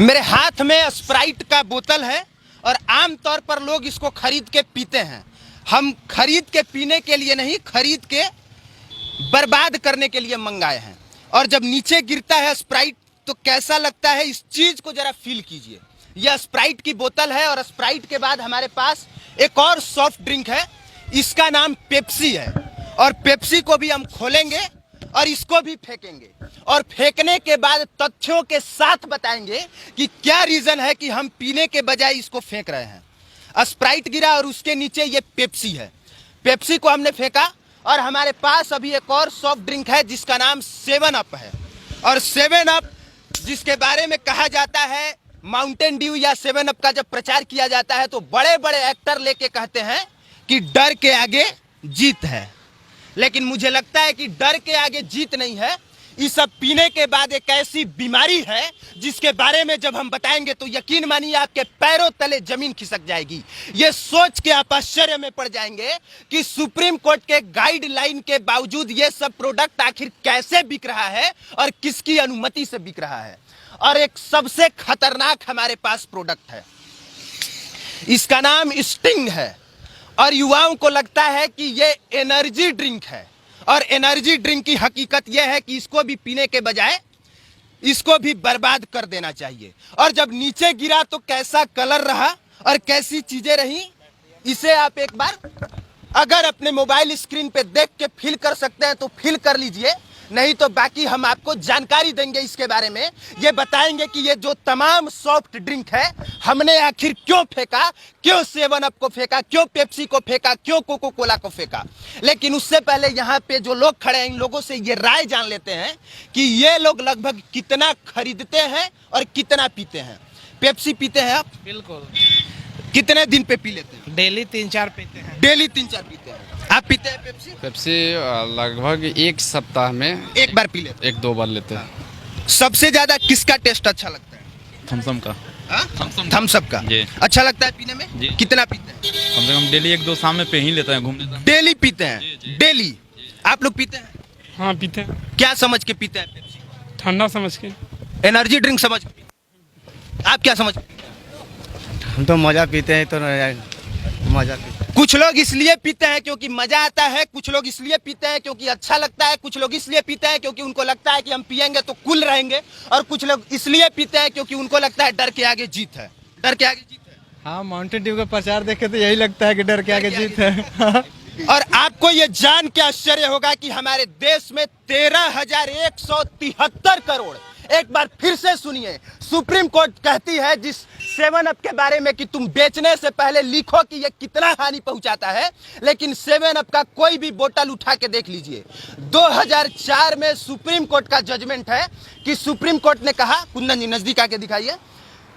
मेरे हाथ में स्प्राइट का बोतल है और आमतौर पर लोग इसको खरीद के पीते हैं। हम खरीद के पीने के लिए नहीं, खरीद के बर्बाद करने के लिए मंगाए हैं। और जब नीचे गिरता है स्प्राइट तो कैसा लगता है, इस चीज को जरा फील कीजिए। यह स्प्राइट की बोतल है और स्प्राइट के बाद हमारे पास एक और सॉफ्ट ड्रिंक है, इसका नाम पेप्सी है। और पेप्सी को भी हम खोलेंगे और इसको भी फेंकेंगे और फेंकने के बाद तथ्यों के साथ बताएंगे कि क्या रीजन है कि हम पीने के बजाय इसको फेंक रहे हैं। स्प्राइट गिरा और उसके नीचे ये पेप्सी है। पेप्सी को हमने फेंका और हमारे पास अभी एक और सॉफ्ट ड्रिंक है जिसका नाम 7 अप है। और 7 अप जिसके बारे में कहा जाता है, माउंटेन ड्यू या 7 अप का जब प्रचार किया जाता है तो बड़े बड़े एक्टर लेके कहते हैं कि डर के आगे जीत है। लेकिन मुझे लगता है कि डर के आगे जीत नहीं है, ये सब पीने के बाद एक ऐसी बीमारी है जिसके बारे में जब हम बताएंगे तो यकीन मानिए आपके पैरों तले जमीन खिसक जाएगी। ये सोच के आप आश्चर्य में पड़ जाएंगे कि सुप्रीम कोर्ट के गाइडलाइन के बावजूद ये सब प्रोडक्ट आखिर कैसे बिक रहा है और किसकी अनुमति से बिक रहा है। और एक सबसे खतरनाक हमारे पास प्रोडक्ट है, इसका नाम स्टिंग है। और युवाओं को लगता है कि ये एनर्जी ड्रिंक है और एनर्जी ड्रिंक की हकीकत यह है कि इसको भी पीने के बजाय इसको भी बर्बाद कर देना चाहिए। और जब नीचे गिरा तो कैसा कलर रहा और कैसी चीजें रही, इसे आप एक बार अगर अपने मोबाइल स्क्रीन पे देख के फील कर सकते हैं तो फील कर लीजिए, नहीं तो बाकी हम आपको जानकारी देंगे इसके बारे में। ये बताएंगे कि ये जो तमाम सॉफ्ट ड्रिंक है हमने आखिर क्यों फेंका, क्यों 7 अप को फेंका, क्यों पेप्सी को फेंका, क्यों कोको कोला को फेंका। लेकिन उससे पहले यहाँ पे जो लोग खड़े हैं इन लोगों से ये राय जान लेते हैं कि ये लोग लगभग कितना खरीदते हैं और कितना पीते हैं। पेप्सी पीते हैं आप? बिल्कुल। कितने दिन पे पी लेते हैं? डेली 3-4 पीते हैं। डेली 3-4 पीते हैं। आप पीते हैं पेप्सी? पेप्सी लगभग एक सप्ताह में एक बार पी लेते हैं। 1-2 बार लेते हैं। सबसे ज्यादा किसका टेस्ट अच्छा लगता है? थम्सअप का। थम्स अप का जी। अच्छा लगता है पीने में? जी। कितना पीते हैं? कम से कम डेली 1-2 शाम में पे ही लेते हैं घूमने। डेली पीते हैं? डेली आप लोग पीते हैं? हाँ पीते हैं। क्या समझ के पीते हैं पेप्सी? ठंडा समझ के। एनर्जी ड्रिंक समझ के? आप क्या समझ के? हम तो मजा पीते हैं, तो मजा पीते हैं। कुछ लोग इसलिए पीते हैं क्योंकि मजा आता है, कुछ लोग इसलिए पीते हैं क्योंकि अच्छा लगता है, कुछ लोग इसलिए पीते हैं क्योंकि उनको लगता है कि हम पियेंगे तो कूल रहेंगे, और कुछ लोग इसलिए पीते हैं क्योंकि उनको लगता है डर के आगे जीत है। डर के आगे जीत है। हाँ, माउंटेन ड्यू का प्रचार देखे तो यही लगता है कि डर के आगे जीत है। और आपको ये जान के आश्चर्य होगा कि हमारे देश में 13,173 करोड़, एक बार फिर से सुनिए, सुप्रीम कोर्ट कहती है जिस 7 अप के बारे में कि तुम बेचने से पहले लिखो कि ये कितना हानि पहुंचाता है, लेकिन 7 अप का कोई भी बोतल उठा के देख लीजिए। 2004 में सुप्रीम कोर्ट का जजमेंट है कि सुप्रीम कोर्ट ने कहा, कुंदन जी नजदीक आके दिखाइए,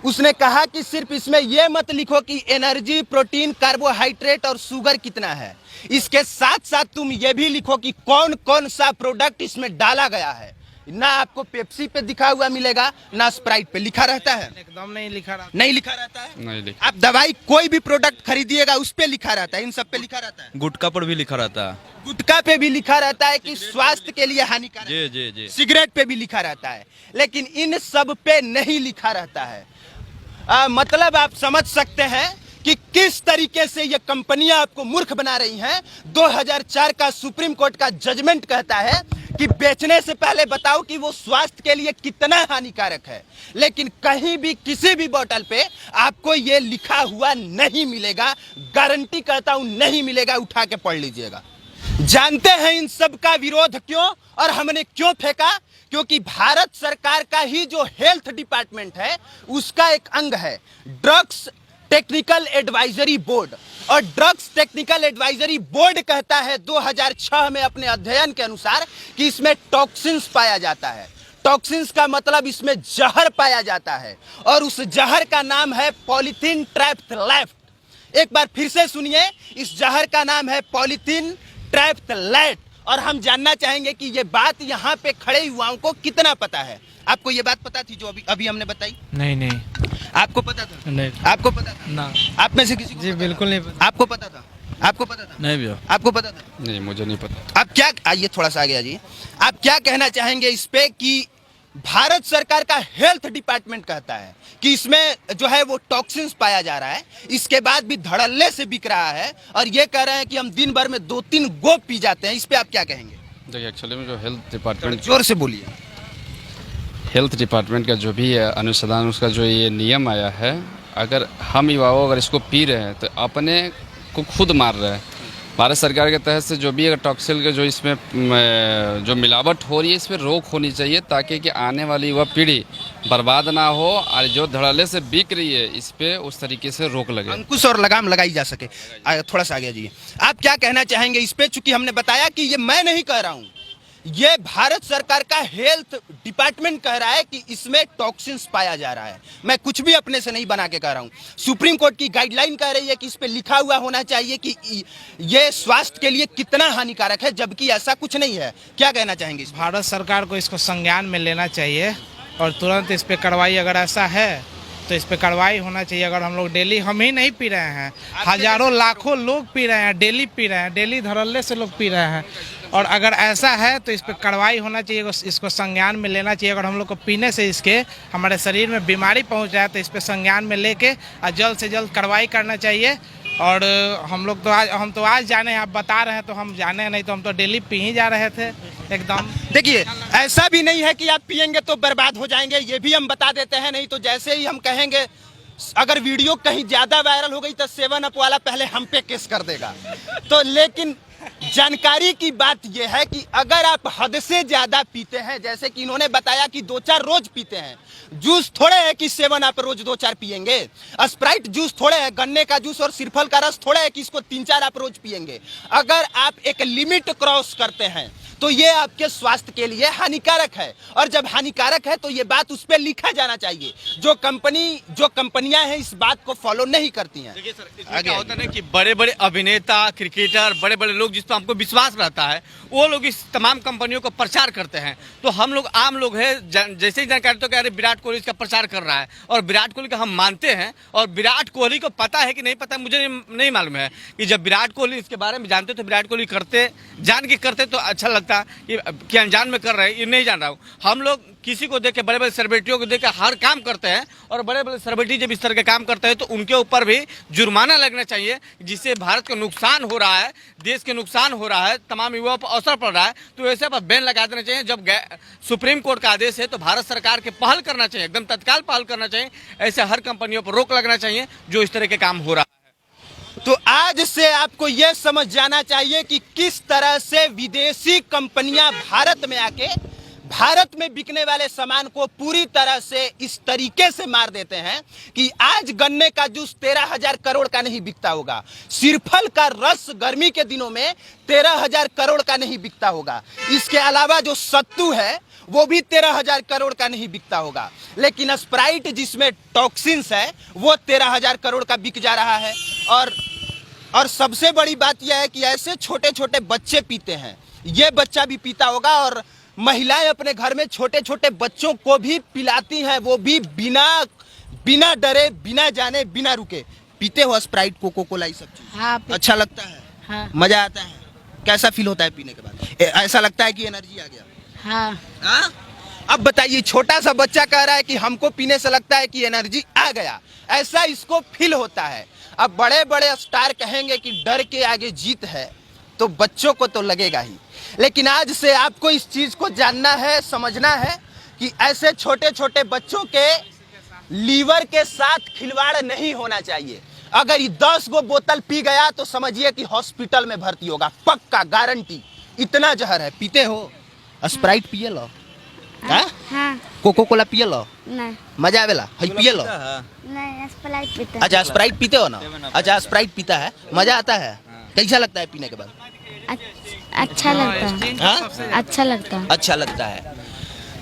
उसने कहा कि सिर्फ इसमें यह मत लिखो कि एनर्जी, प्रोटीन, कार्बोहाइड्रेट और शुगर कितना है, इसके साथ साथ तुम ये भी लिखो कि कौन कौन सा प्रोडक्ट इसमें डाला गया है। ना आपको पेप्सी पे दिखा हुआ मिलेगा, ना स्प्राइट पे लिखा रहता है। एकदम नहीं लिखा रहा। नहीं लिखा रहता है। नहीं लिखा। आप दवाई कोई भी प्रोडक्ट खरीदिएगा उस पे लिखा रहता है, इन सब पे लिखा रहता है। गुटखा पर भी लिखा रहता है। गुटखा पे भी लिखा रहता है कि स्वास्थ्य के लिए हानिकारक है। जी जी जी। सिगरेट पे भी लिखा रहता है, लेकिन इन सब पे नहीं लिखा रहता है। मतलब आप समझ सकते हैं कि किस तरीके से ये कंपनियां आपको मूर्ख बना रही हैं। 2004 का सुप्रीम कोर्ट का जजमेंट कहता है कि बेचने से पहले बताओ कि वो स्वास्थ्य के लिए कितना हानिकारक है, लेकिन कहीं भी किसी भी बोतल पे आपको ये लिखा हुआ नहीं मिलेगा। गारंटी करता हूं नहीं मिलेगा, उठा के पढ़ लीजिएगा। जानते हैं इन सब का विरोध क्यों और हमने क्यों फेंका? क्योंकि भारत सरकार का ही जो हेल्थ डिपार्टमेंट है उसका एक अंग है ड्रग्स टेक्निकल एडवाइजरी बोर्ड, और ड्रग्स टेक्निकल एडवाइजरी बोर्ड कहता है 2006 में अपने अध्ययन के अनुसार कि इसमें टॉक्सिन्स पाया जाता है। टॉक्सिन्स का मतलब इसमें जहर पाया जाता है, और उस जहर का नाम है पॉलीथीन ट्रैप्थलेट। एक बार फिर से सुनिए, इस जहर का नाम है पॉलीथीन ट्रैप्थलेट। और हम जानना चाहेंगे कि ये बात यहाँ पे खड़े युवाओं को कितना पता है। आपको ये बात पता थी जो अभी हमने बताई? नहीं। आपको पता था? नहीं। आपको पता था? ना। आप में से किसी को? जी बिल्कुल नहीं पता। आपको पता था? आपको पता था? नहीं भैया। आपको पता था? नहीं, मुझे नहीं पता। आप क्या, आइए थोड़ा सा आगे आ जाइए, आप क्या कहना चाहेंगे इस पे कि भारत सरकार का हेल्थ डिपार्टमेंट कहता है कि इसमें जो है वो टॉक्सिन्स पाया जा रहा है, इसके बाद भी धड़ल्ले से बिक रहा है और ये कह रहे हैं कि हम दिन भर में 2-3 गोप पी जाते हैं। इस पे आप क्या कहेंगे? देखिए एक्चुअली में जो हेल्थ डिपार्टमेंट जोर से बोलिए। हेल्थ डिपार्टमेंट का जो भी अनुसंधान उसका जो ये नियम आया है, अगर हम युवाओं अगर इसको पी रहे हैं तो अपने को खुद मार रहे हैं। भारत सरकार के तहत से जो भी अगर टॉक्सिल के जो इसमें जो मिलावट हो रही है, इस पर रोक होनी चाहिए ताकि कि आने वाली युवा पीढ़ी बर्बाद ना हो और जो धड़ल्ले से बिक रही है इस पे उस तरीके से रोक लगे, अंकुश और लगाम लगाई जा सके। थोड़ा सा आगे जाइए। आप क्या कहना चाहेंगे इस पे? चूंकि हमने बताया कि ये मैं नहीं कह रहा हूं, ये भारत सरकार का हेल्थ डिपार्टमेंट कह रहा है कि इसमें टॉक्सिन्स पाया जा रहा है। मैं कुछ भी अपने से नहीं बना के कह रहा हूं। सुप्रीम कोर्ट की गाइडलाइन कह रही है कि इस पे लिखा हुआ होना चाहिए कि ये स्वास्थ्य के लिए कितना हानिकारक है, जबकि ऐसा कुछ नहीं है। क्या कहना चाहेंगे इस पे? भारत सरकार को इसको संज्ञान में लेना चाहिए और तुरंत इस पे कार्रवाई, अगर ऐसा है तो इस पे कार्रवाई होना चाहिए। अगर हम लोग डेली, हम ही नहीं पी रहे हैं, हजारों लाखों लोग पी रहे हैं, डेली पी रहे हैं, डेली धड़ल्ले से लोग पी रहे हैं, और अगर ऐसा है तो इस पे कार्रवाई होना चाहिए, इसको संज्ञान में लेना चाहिए। अगर हम लोग को पीने से इसके हमारे शरीर में बीमारी पहुंच रहा है तो इस पे संज्ञान में लेके और जल्द से जल्द कार्रवाई करना चाहिए। और हम तो आज जाने, आप बता रहे हैं तो हम जाने, नहीं तो हम तो डेली पी ही जा रहे थे एकदम। देखिए, ऐसा भी नहीं है कि आप पिएंगे तो बर्बाद हो जाएंगे, ये भी हम बता देते हैं। नहीं तो जैसे ही हम कहेंगे, अगर वीडियो कहीं ज्यादा वायरल हो गई तो 7 अप वाला पहले हम पे केस कर देगा। तो लेकिन जानकारी की बात यह है कि अगर आप हद से ज्यादा पीते हैं, जैसे कि इन्होंने बताया कि 2-4 रोज पीते हैं, जूस थोड़े है कि 7 अप रोज 2-4 पिएंगे, स्प्राइट जूस थोड़े है, गन्ने का जूस और सिरफल का रस थोड़े है कि इसको 3-4 आप रोज पिएंगे। अगर आप एक लिमिट क्रॉस करते हैं तो ये आपके स्वास्थ्य के लिए हानिकारक है, और जब हानिकारक है तो ये बात उस पर लिखा जाना चाहिए। जो कंपनियां हैं इस बात को फॉलो नहीं करती हैं। देखिए सर, इसमें क्या होता है ना कि बड़े बड़े अभिनेता, क्रिकेटर, बड़े बड़े लोग जिस पर हमको विश्वास रहता है, वो लोग इस तमाम कंपनियों को प्रचार करते हैं। तो हम लोग आम लोग हैं, जैसे ही जानकारी तो कह रहे विराट कोहली इसका प्रचार कर रहा है और विराट कोहली का हम मानते हैं, और विराट कोहली को पता है कि नहीं पता मुझे नहीं मालूम है कि जब विराट कोहली इसके बारे में जानते तो विराट कोहली करते, जान के करते तो अच्छा लगता कि अनजान में कर रहे हैं, ये नहीं जान रहा हूँ। हम लोग किसी को देख के, बड़े बड़े सेलिब्रिटियों को देख के हर काम करते हैं, और बड़े बड़े सेलिब्रिटी जब इस तरह के काम करते हैं तो उनके ऊपर भी जुर्माना लगना चाहिए, जिससे भारत को नुकसान हो रहा है, देश के नुकसान हो रहा है, तमाम युवाओं पर असर पड़ रहा है। तो ऐसे पर बैन लगा देना चाहिए। जब सुप्रीम कोर्ट का आदेश है तो भारत सरकार के पहल करना चाहिए, एकदम तत्काल पहल करना चाहिए। ऐसे हर कंपनियों पर रोक लगना चाहिए जो इस तरह के काम हो रहा है। तो आज से आपको यह समझ जाना चाहिए कि किस तरह से विदेशी कंपनियां भारत में आके भारत में बिकने वाले सामान को पूरी तरह से इस तरीके से मार देते हैं कि आज गन्ने का जूस 13,000 करोड़ का नहीं बिकता होगा, सिरफल का रस गर्मी के दिनों में 13,000 करोड़ का नहीं बिकता होगा, इसके अलावा जो सत्तू है वो भी 13,000 करोड़ का नहीं बिकता होगा, लेकिन स्प्राइट जिसमें टॉक्सिन्स है वो 13,000 करोड़ का बिक जा रहा है। और सबसे बड़ी बात यह है कि ऐसे छोटे छोटे बच्चे पीते हैं, ये बच्चा भी पीता होगा, और महिलाएं अपने घर में छोटे छोटे बच्चों को भी पिलाती हैं, वो भी बिना डरे, बिना जाने, बिना रुके पीते हो स्प्राइट, कोको कोला, ये सब चीज। हाँ, अच्छा लगता है? हाँ। मजा आता है? कैसा फील होता है पीने के बाद? ऐसा लगता है कि एनर्जी आ गया? हाँ। हाँ? अब बताइए, छोटा सा बच्चा कह रहा है कि हमको पीने से लगता है कि एनर्जी आ गया, ऐसा इसको फील होता है। अब बड़े बड़े स्टार कहेंगे कि डर के आगे जीत है, तो बच्चों को तो लगेगा ही। लेकिन आज से आपको इस चीज को जानना है, समझना है कि ऐसे छोटे छोटे बच्चों के लीवर के साथ खिलवाड़ नहीं होना चाहिए। अगर ये 10 गो बोतल पी गया तो समझिए कि हॉस्पिटल में भर्ती होगा, पक्का, गारंटी। इतना जहर है। पीते हो? स्प्राइट पिए लो? हाँ। कोको कोला पिए लो? नहीं। मजा आवेला? हई पिए लो? नहीं, स्प्राइट पीते। अच्छा, स्प्राइट पीते हो ना? अच्छा, स्प्राइट पीता है, मजा आता है? कैसा लगता है पीने के बाद? अच्छा लगता है। हाँ? अच्छा लगता है। अच्छा लगता है।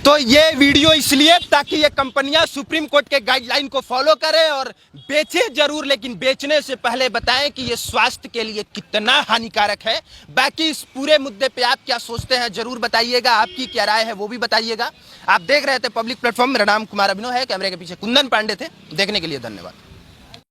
तो ये वीडियो इसलिए ताकि ये कंपनियां सुप्रीम कोर्ट के गाइडलाइन को फॉलो करें और बेचे जरूर, लेकिन बेचने से पहले बताएं कि ये स्वास्थ्य के लिए कितना हानिकारक है। बाकी इस पूरे मुद्दे पे आप क्या सोचते हैं जरूर बताइएगा, आपकी क्या राय है वो भी बताइएगा। आप देख रहे थे पब्लिक प्लेटफॉर्म, मेरा नाम कुमार अभिनव है, कैमरे के पीछे कुंदन पांडे थे। देखने के लिए धन्यवाद।